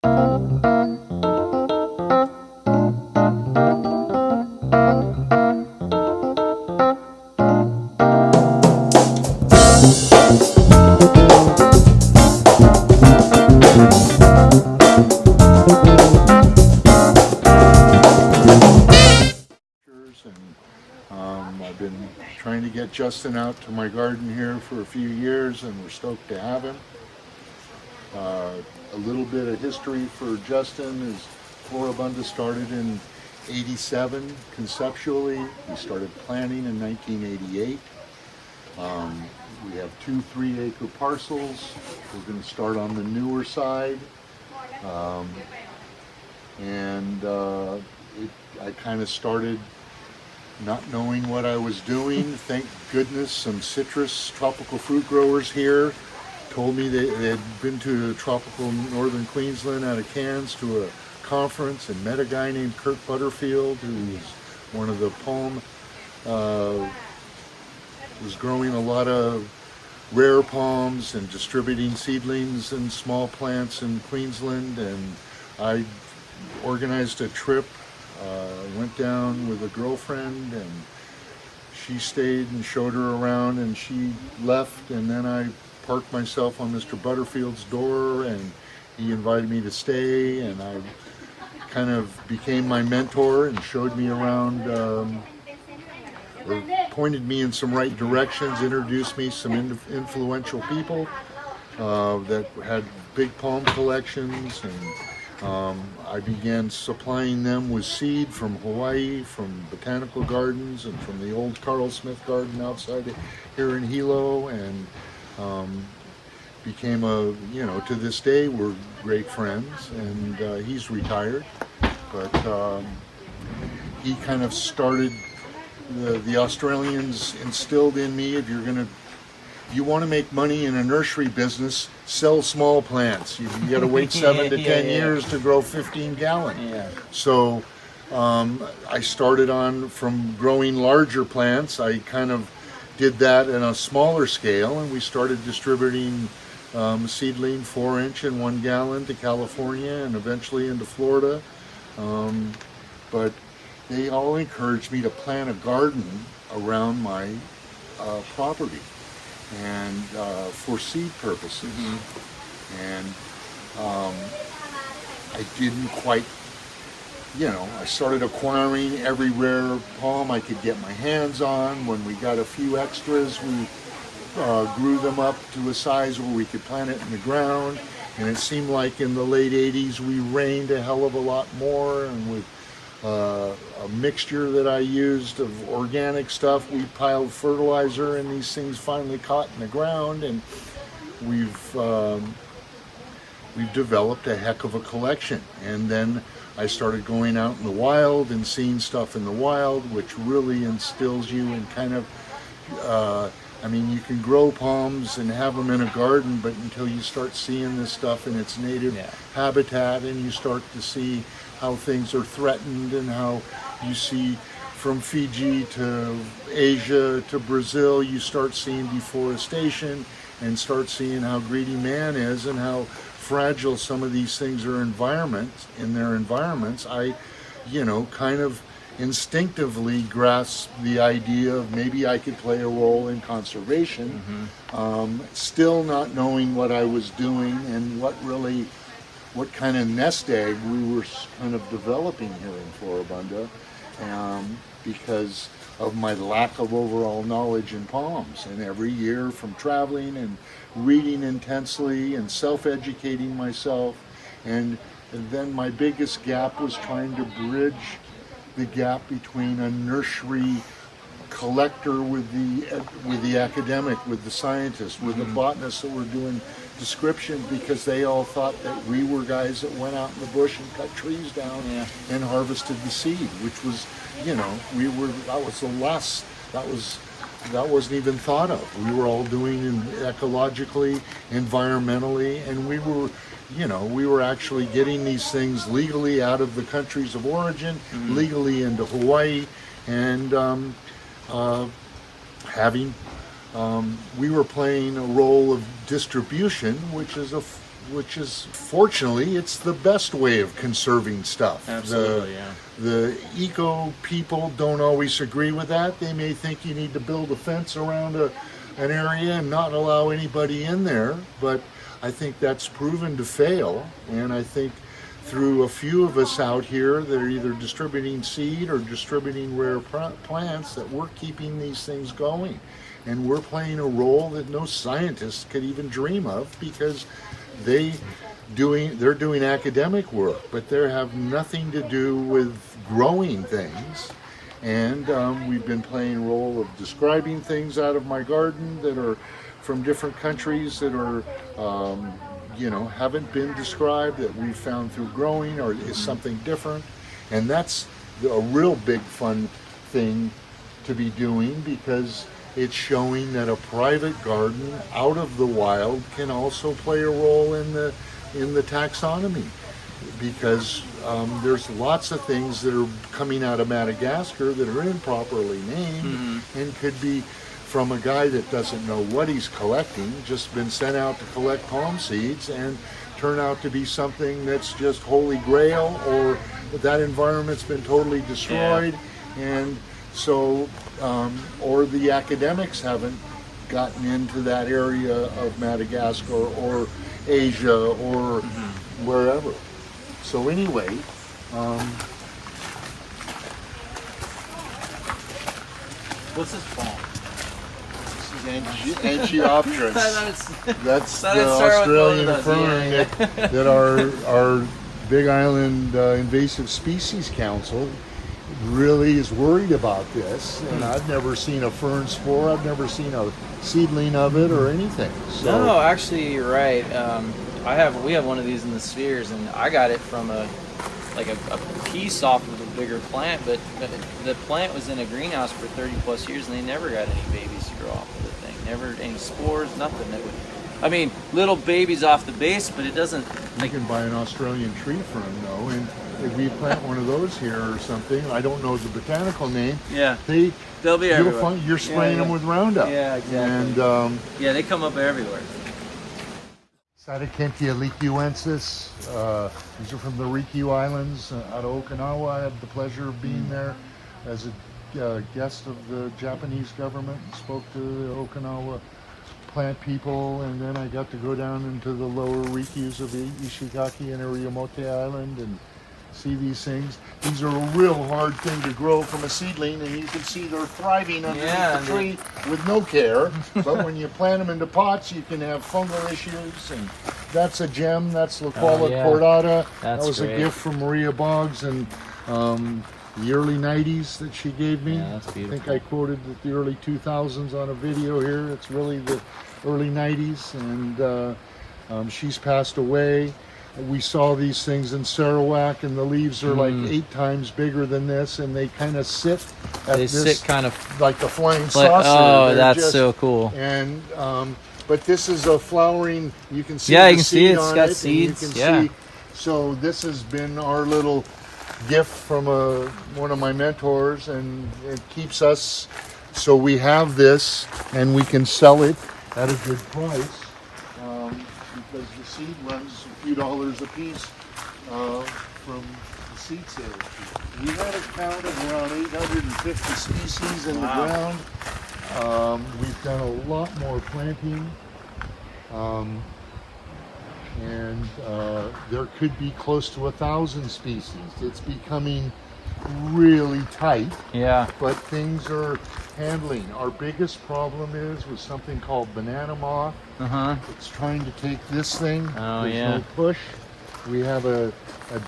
I've been trying to get Justin out to my garden here for a few years, and we're stoked to have him. A little bit of history for Justin is Floribunda started in '87 conceptually. We started planting in 1988. We have 2 3-acre parcels. We're going to start on the newer side. I kind of started not knowing what I was doing. Thank goodness some citrus tropical fruit growers here told me they had been to tropical northern Queensland out of Cairns to a conference and met a guy named Kurt Butterfield, who was one of the palm, was growing a lot of rare palms and distributing seedlings and small plants in Queensland. And I organized a trip, went down with a girlfriend, and she stayed and showed her around, and she left, and then I parked myself on Mr. Butterfield's door, and he invited me to stay, and I kind of became my mentor and showed me around, or pointed me in some right directions, introduced me some influential people that had big palm collections, and I began supplying them with seed from Hawaii, from botanical gardens, and from the old Carl Smith garden outside here in Hilo, and became to this day we're great friends. And he's retired, but he kind of started, the Australians instilled in me, if you want to make money in a nursery business, sell small plants. You got to wait 7 to 10 years to grow 15-gallon. Yeah. So I started on from growing larger plants. I kind of did that in a smaller scale, and we started distributing seedling 4-inch and 1 gallon to California and eventually into Florida. But they all encouraged me to plant a garden around my property, and for seed purposes. And I didn't quite, I started acquiring every rare palm I could get my hands on. When we got a few extras, we grew them up to a size where we could plant it in the ground. And it seemed like in the late 80s we rained a hell of a lot more, and with a mixture that I used of organic stuff, we piled fertilizer, and these things finally caught in the ground, and we've developed a heck of a collection. And then I started going out in the wild and seeing stuff in the wild, which really instills you in kind of, you can grow palms and have them in a garden, but until you start seeing this stuff in its native habitat, and you start to see how things are threatened, and how you see from Fiji to Asia to Brazil, you start seeing deforestation, and start seeing how greedy man is and how fragile some of these things are in their environments. I, kind of instinctively grasped the idea of maybe I could play a role in conservation, still not knowing what I was doing and what kind of nest egg we were kind of developing here in Floribunda, because of my lack of overall knowledge in palms. And every year, from traveling and reading intensely and self-educating myself, and then my biggest gap was trying to bridge the gap between a nursery collector with the academic, with the scientist, with the botanists that were doing description, because they all thought that we were guys that went out in the bush and cut trees down and harvested the seed, which was, that wasn't even thought of. We were all doing it ecologically, environmentally, and we were actually getting these things legally out of the countries of origin, legally into Hawaii, and we were playing a role of distribution, which is which is, fortunately, it's the best way of conserving stuff. Absolutely, yeah. The eco people don't always agree with that. They may think you need to build a fence around an area and not allow anybody in there, but I think that's proven to fail, and I think through a few of us out here that are either distributing seed or distributing rare plants, that we're keeping these things going. And we're playing a role that no scientist could even dream of, because they're doing academic work, but they have nothing to do with growing things. And we've been playing a role of describing things out of my garden that are from different countries that are haven't been described, that we found through growing, or is something different. And that's a real big fun thing to be doing, because it's showing that a private garden out of the wild can also play a role in the taxonomy, because there's lots of things that are coming out of Madagascar that are improperly named and could be from a guy that doesn't know what he's collecting, just been sent out to collect palm seeds, and turn out to be something that's just holy grail, or that environment's been totally destroyed. And so, or the academics haven't gotten into that area of Madagascar or Asia or wherever. So anyway, what's this palm? Angiopteris. That's the Australian fern that our Big Island Invasive Species Council really is worried about this. And I've never seen a fern spore. I've never seen a seedling of it or anything. So. No, actually, you're right. We have one of these in the spheres, and I got it from a piece off of a bigger plant, but the plant was in a greenhouse for 30 plus years, and they never got any babies to grow off of the thing. Never any spores, nothing. That would, I mean, little babies off the base, but it doesn't. You can buy an Australian tree fern though, and if we plant one of those here or something, I don't know the botanical name. Yeah, they'll be everywhere. You're spraying them with Roundup. Yeah, exactly. And yeah, they come up everywhere. Salacca licuensis. These are from the Ryukyu Islands out of Okinawa. I had the pleasure of being there as a guest of the Japanese government and spoke to the Okinawa plant people, and then I got to go down into the lower Ryukyus of Ishigaki and Ariyomote Island and see these things. These are a real hard thing to grow from a seedling, and you can see they're thriving underneath the tree with no care. But when you plant them into pots, you can have fungal issues, and that's a gem. That's Licuala cordata. That was a gift from Maria Boggs and the early 90s that she gave me. Yeah, that's beautiful. I think I quoted the early 2000s on a video here. It's really the early 90s, and she's passed away. We saw these things in Sarawak, and the leaves are like 8 times bigger than this, and they kind of sit at sit kind of like the flying saucer. Oh, that's so cool. And but this is a flowering. You can see. Yeah, you can see it's got seeds. You can see. So this has been our little gift from one of my mentors, and it keeps us. So we have this, and we can sell it at a good price, because the seed runs a few dollars a piece from the seed sales. We had a count of around 850 species in the ground. We've done a lot more planting, and there could be close to 1,000 species. It's becoming really tight. Yeah. But things are handling. Our biggest problem is with something called banana moth. It's trying to take this thing. Oh, There's no push. We have a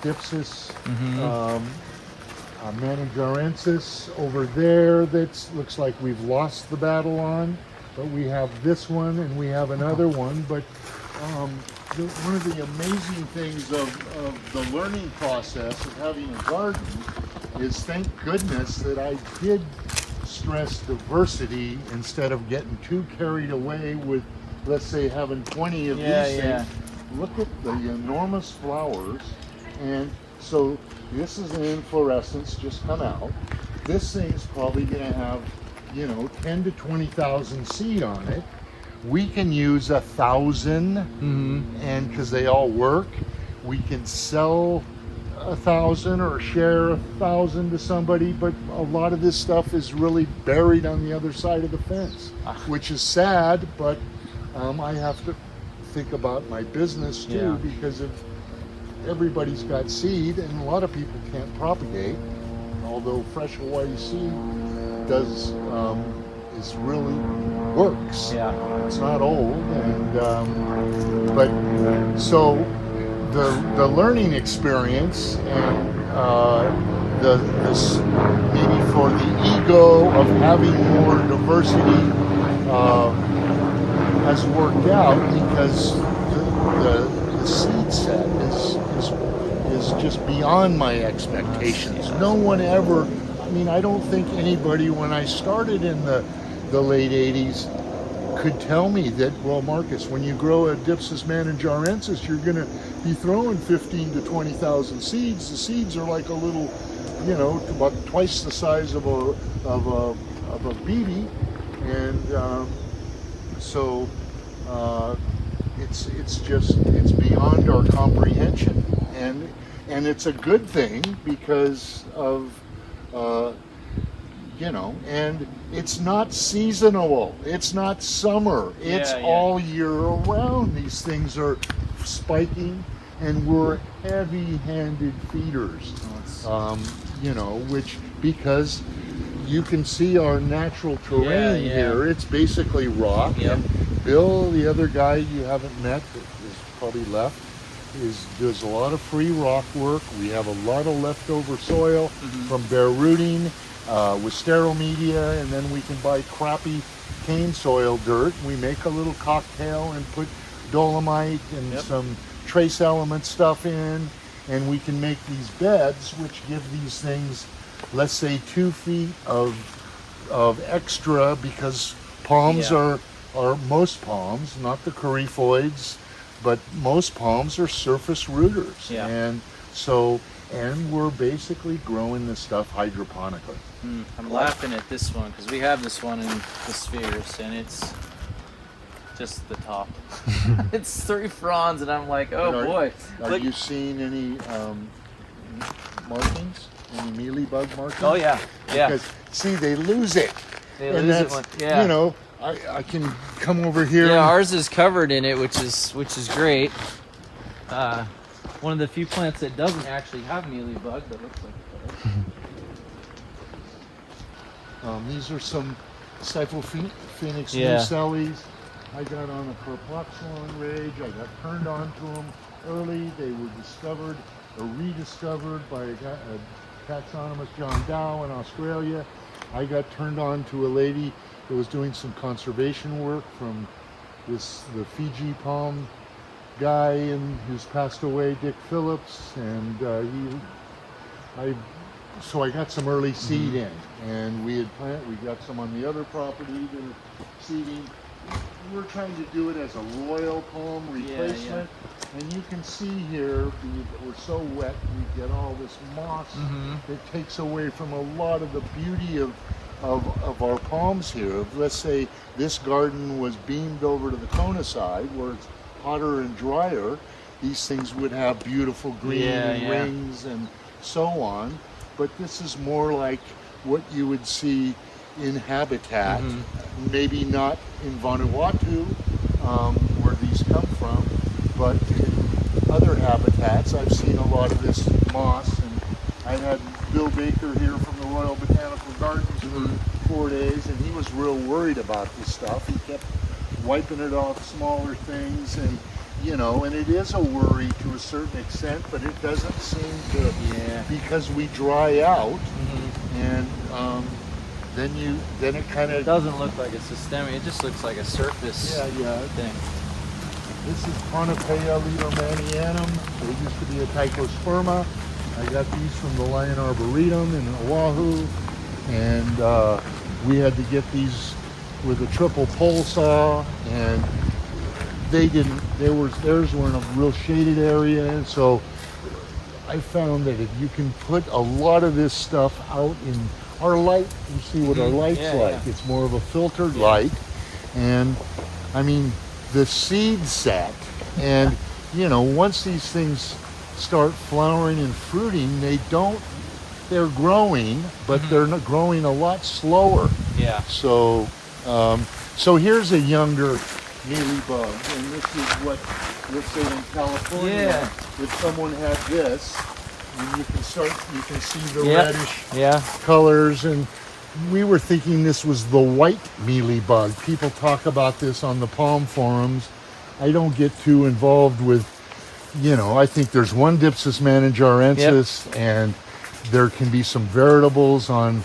Dypsis, a mananjarensis over there that looks like we've lost the battle on. But we have this one, and we have another one. But one of the amazing things of the learning process of having a garden is, thank goodness that I did stress diversity instead of getting too carried away with, let's say, having 20 of these things. Look at the enormous flowers. And so this is an inflorescence just come out. This thing's probably going to have, 10 to 20,000 seed on it. we can use 1,000, and because they all work, we can sell 1,000 or share 1,000 to somebody, but a lot of this stuff is really buried on the other side of the fence, which is sad, but I have to think about my business too, because if everybody's got seed and a lot of people can't propagate, although fresh Hawaii seed does is really works. It's not old, and but so the learning experience and this maybe for the ego of having more diversity has worked out, because the seed set is just beyond my expectations. No one ever, I mean, I don't think anybody when I started in the late 80s could tell me that, well, Marcus, when you grow a Dypsis mananjarensis, you're going to be throwing 15 to 20,000 seeds. The seeds are like a little, you know, about twice the size of a BB, and so it's beyond our comprehension, and it's a good thing because of you know, and it's not seasonal, it's not summer, it's all year round. These things are spiking, and we're heavy-handed feeders, you know, which, because you can see our natural terrain here, it's basically rock. And Bill, the other guy you haven't met that is probably left, does a lot of free rock work. We have a lot of leftover soil from bare rooting with sterile media, and then we can buy crappy cane soil dirt. We make a little cocktail and put dolomite and some trace element stuff in, and we can make these beds which give these things, let's say, 2 feet of extra, because palms are most palms, not the coryphoids, but most palms are surface rooters. And so, and we're basically growing this stuff hydroponically. I'm laughing at this one because we have this one in the spheres, and it's just the top. It's 3 fronds, and I'm like, oh boy. Have you seen any markings? Any mealybug markings? Oh yeah, Because see, they lose it. They and lose that's, it. You know, I can come over here. Yeah, ours is covered in it, which is great. One of the few plants that doesn't actually have mealybug, but looks like it does. These are some Phoenix nucellis I got on a Perploxylon rage. I got turned on to them early. They were discovered or rediscovered by a taxonomist, John Dow, in Australia. I got turned on to a lady that was doing some conservation work from the Fiji palm guy who's passed away, Dick Phillips, and so I got some early seed in, and we got some on the other property that are seeding. We're trying to do it as a royal palm replacement, and you can see here, we're so wet, we get all this moss that takes away from a lot of the beauty of our palms here. Let's say this garden was beamed over to the Kona side, where it's hotter and drier, these things would have beautiful green rings and so on. But this is more like what you would see in habitat, maybe not in Vanuatu, where these come from, but in other habitats. I've seen a lot of this moss, and I had Bill Baker here from the Royal Botanical Gardens for 4 days, and he was real worried about this stuff. He kept wiping it off smaller things, and you know, and it is a worry to a certain extent, but it doesn't seem to, because we dry out, and then it kind of doesn't look like a systemic. It just looks like a surface thing. This is Conopea lidomanianum. There used to be a Tychosperma. I got these from the Lion Arboretum in Oahu, and we had to get these with a triple pole saw, and theirs were in a real shaded area, and so I found that if you can put a lot of this stuff out in our light, you see what our light's like. It's more of a filtered light, and I mean, the seed set, and you know, once these things start flowering and fruiting, they're growing, but they're not growing a lot slower. Yeah. So, so here's a younger mealybug, and this is what, let's say in California, Yeah. if someone had this, and you can see the Yep. reddish colors, and we were thinking this was the white mealybug. People talk about this on the palm forums. I don't get too involved with, you know, I think there's one Dypsis mananjarensis, and there can be some variables on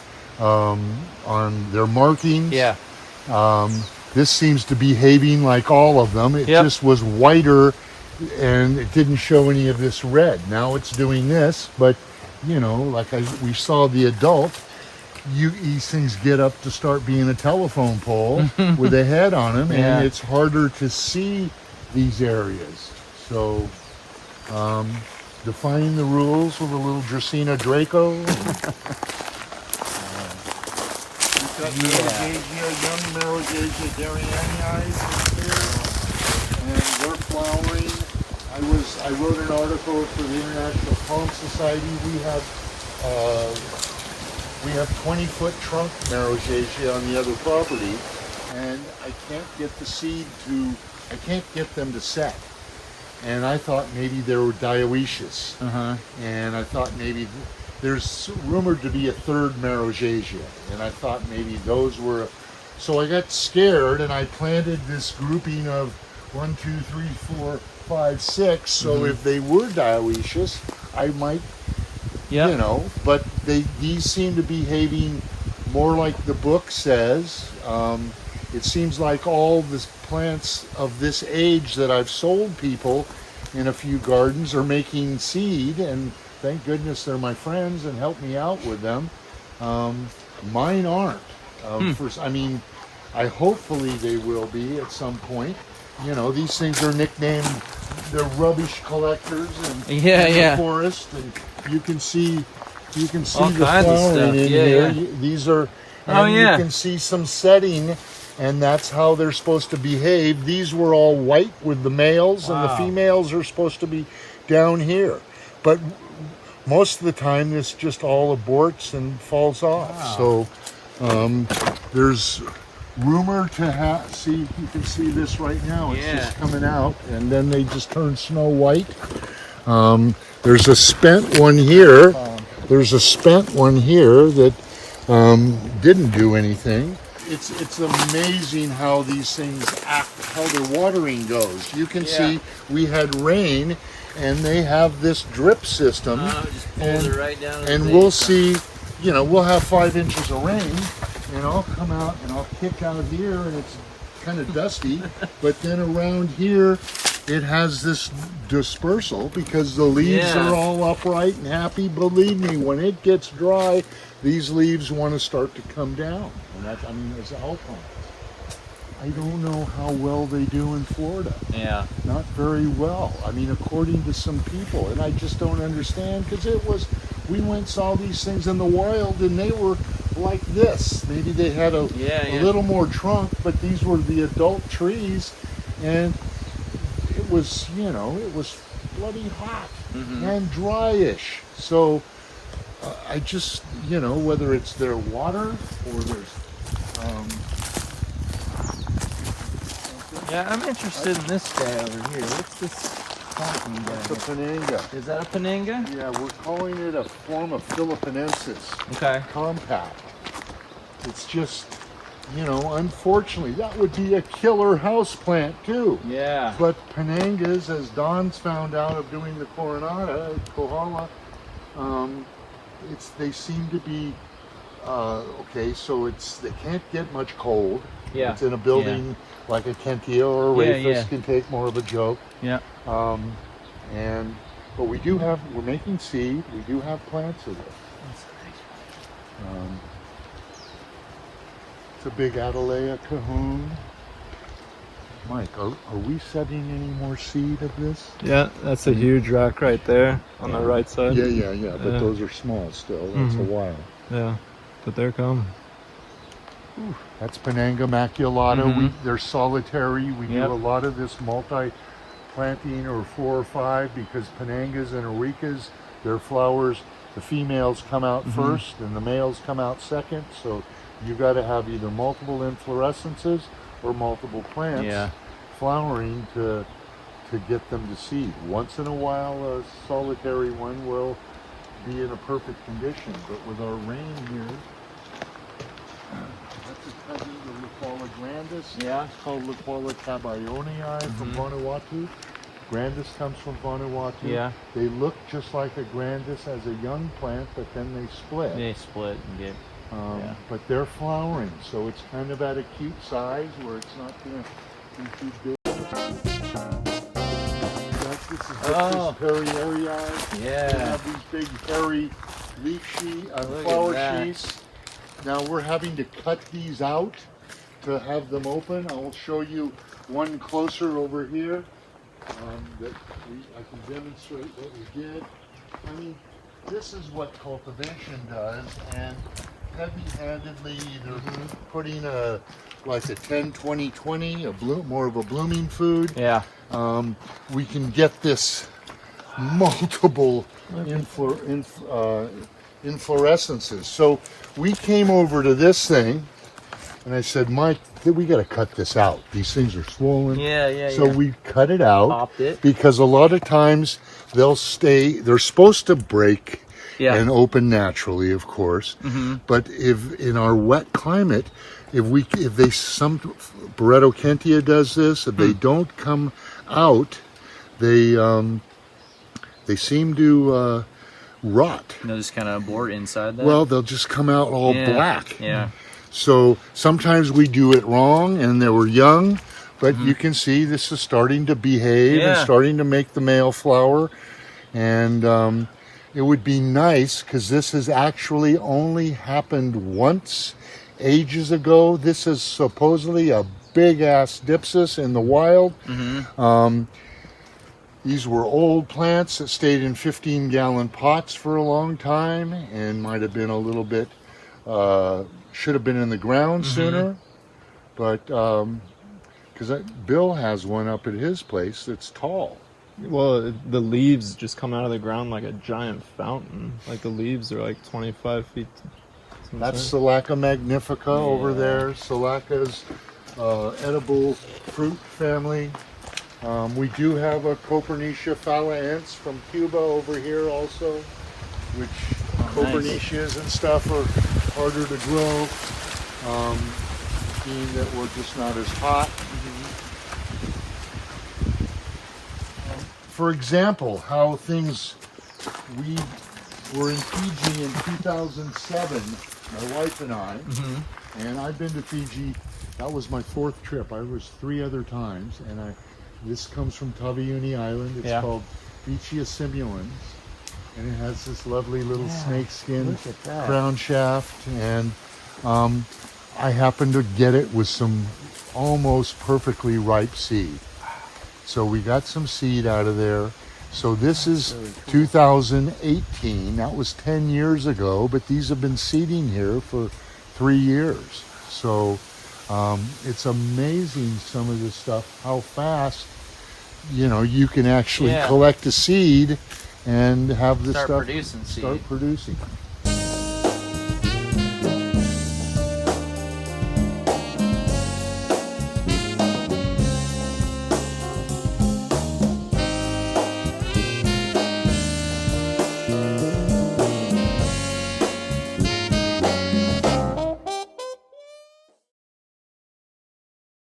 their markings. Yeah. This seems to be behaving like all of them. It just was whiter, and it didn't show any of this red. Now it's doing this, but you know, like we saw the adult, these things get up to start being a telephone pole with a head on them, and it's harder to see these areas. So, defining the rules with a little Dracaena Draco. We've got Marrogasia, young Marrogasia Darianii here, and they're flowering. I wrote an article for the International Palm Society. We have 20-foot trunk Marrogasia on the other property, and I can't get them to set. And I thought maybe they were dioecious. And I thought maybe there's rumored to be a third Marrogasia, and I thought maybe those were. So I got scared, and I planted this grouping of 1, 2, 3, 4, 5, 6. So if they were dioecious, I might, you know. But these seem to be behaving more like the book says. It seems like all the plants of this age that I've sold people in a few gardens are making seed, and thank goodness they're my friends and help me out with them. Mine aren't. I mean, hopefully they will be at some point. You know, these things are nicknamed, they're rubbish collectors in the forest, and you can see All the kinds of flowering stuff. in here. These are, and you can see some setting, and that's how they're supposed to behave. These were all white with the males, and the females are supposed to be down here. But most of the time, this just all aborts and falls off. So there's rumor to see, you can see this right now. It's just coming out, and then they just turn snow white. There's a spent one here. There's a spent one here that didn't do anything. It's amazing how these things act, how their watering goes. You can see we had rain, and they have this drip system, just pulls it right down. And we'll see, you know, we'll have 5 inches of rain, and I'll come out and I'll kick out here, and it's kind of dusty, but then around here it has this dispersal because the leaves are all upright and happy. Believe me, when it gets dry, these leaves want to start to come down. And that's, I mean, there's alpines. I don't know how well they do in Florida. Yeah. Not very well. I mean, according to some people, and I just don't understand, because we went and saw these things in the wild, and they were like this. Maybe they had a little more trunk, but these were the adult trees, and it was, you know, it was bloody hot and dryish. So I just, you know, whether it's their water or there's Yeah, I'm interested in this guy over here. What's this talking guy? It's a Pinanga. Is that a Pinanga? Yeah, we're calling it a form of philippinensis. Okay. Compact. It's just, you know, unfortunately, that would be a killer house plant too. Yeah. But Pinangas, as Don's found out of doing the coronata, Kohala, they seem to be okay. So they can't get much cold. Yeah. It's in a building like a Kentia or a Rafus can take more of a joke. Yeah. But we're making seed. We do have plants of it. That's nice. It's a big Atalaya cahoon. Mike, are we setting any more seed of this? Yeah, that's a huge rack right there on the right side. Yeah. But those are small still. That's a while. Yeah, but they're coming. That's Pinanga maculata. They're solitary. We Yep. do a lot of this multi-planting or 4 or 5 because Pinangas and Auricas, their flowers, the females come out first and the males come out second. So you got to have either multiple inflorescences or multiple plants flowering to get them to seed. Once in a while, a solitary one will be in a perfect condition, but with our rain here, that's a cousin of Licuala grandis. Yeah. It's called Licuala caballonii from Vanuatu. Grandis comes from Vanuatu. Yeah. They look just like a grandis as a young plant, but then they split. They split and get. But they're flowering, so it's kind of at a cute size where it's not going to be too big. This is Dypsis perrieri. Yeah. They have these big hairy leaf flower sheaths. Now we're having to cut these out to have them open. I will show you one closer over here that I can demonstrate what we did. I mean, this is what cultivation does, and heavy-handedly either putting like a 10-20-20, more of a blooming food. Yeah. We can get this multiple inflorescences. So we came over to this thing, and I said, Mike, we got to cut this out. These things are swollen. So we cut it out. Popped it. Because a lot of times they're supposed to break and open naturally, of course. But if in our wet climate, some Barreto Kentia does this, if they don't come out, they seem to rot. They'll just kind of abort inside that. Well, they'll just come out all black. Yeah. So sometimes we do it wrong, and they were young, but you can see this is starting to behave and starting to make the male flower. And it would be nice, because this has actually only happened once ages ago. This is supposedly a big-ass Dypsis in the wild. These were old plants that stayed in 15-gallon pots for a long time and might have been a little bit, should have been in the ground sooner. But, because Bill has one up at his place that's tall. Well, the leaves just come out of the ground like a giant fountain. Like the leaves are like 25 feet. That's Salacca magnifica over there. Salacca's edible fruit family. We do have a Copernicia phalaense from Cuba over here also, which Copernicias and stuff are harder to grow, being that we're just not as hot. For example, how things, we were in Fiji in 2007, my wife and I, and I've been to Fiji, that was my 4th trip. I was 3 other times, and this comes from Taveuni Island. It's called Beachia simulans, and it has this lovely little snake skin crown shaft, and I happened to get it with some almost perfectly ripe seed. So we got some seed out of there. So this is 2018. That was 10 years ago, but these have been seeding here for 3 years. So it's amazing, some of this stuff, how fast, you can actually collect a seed and have the start stuff producing seed. start producing.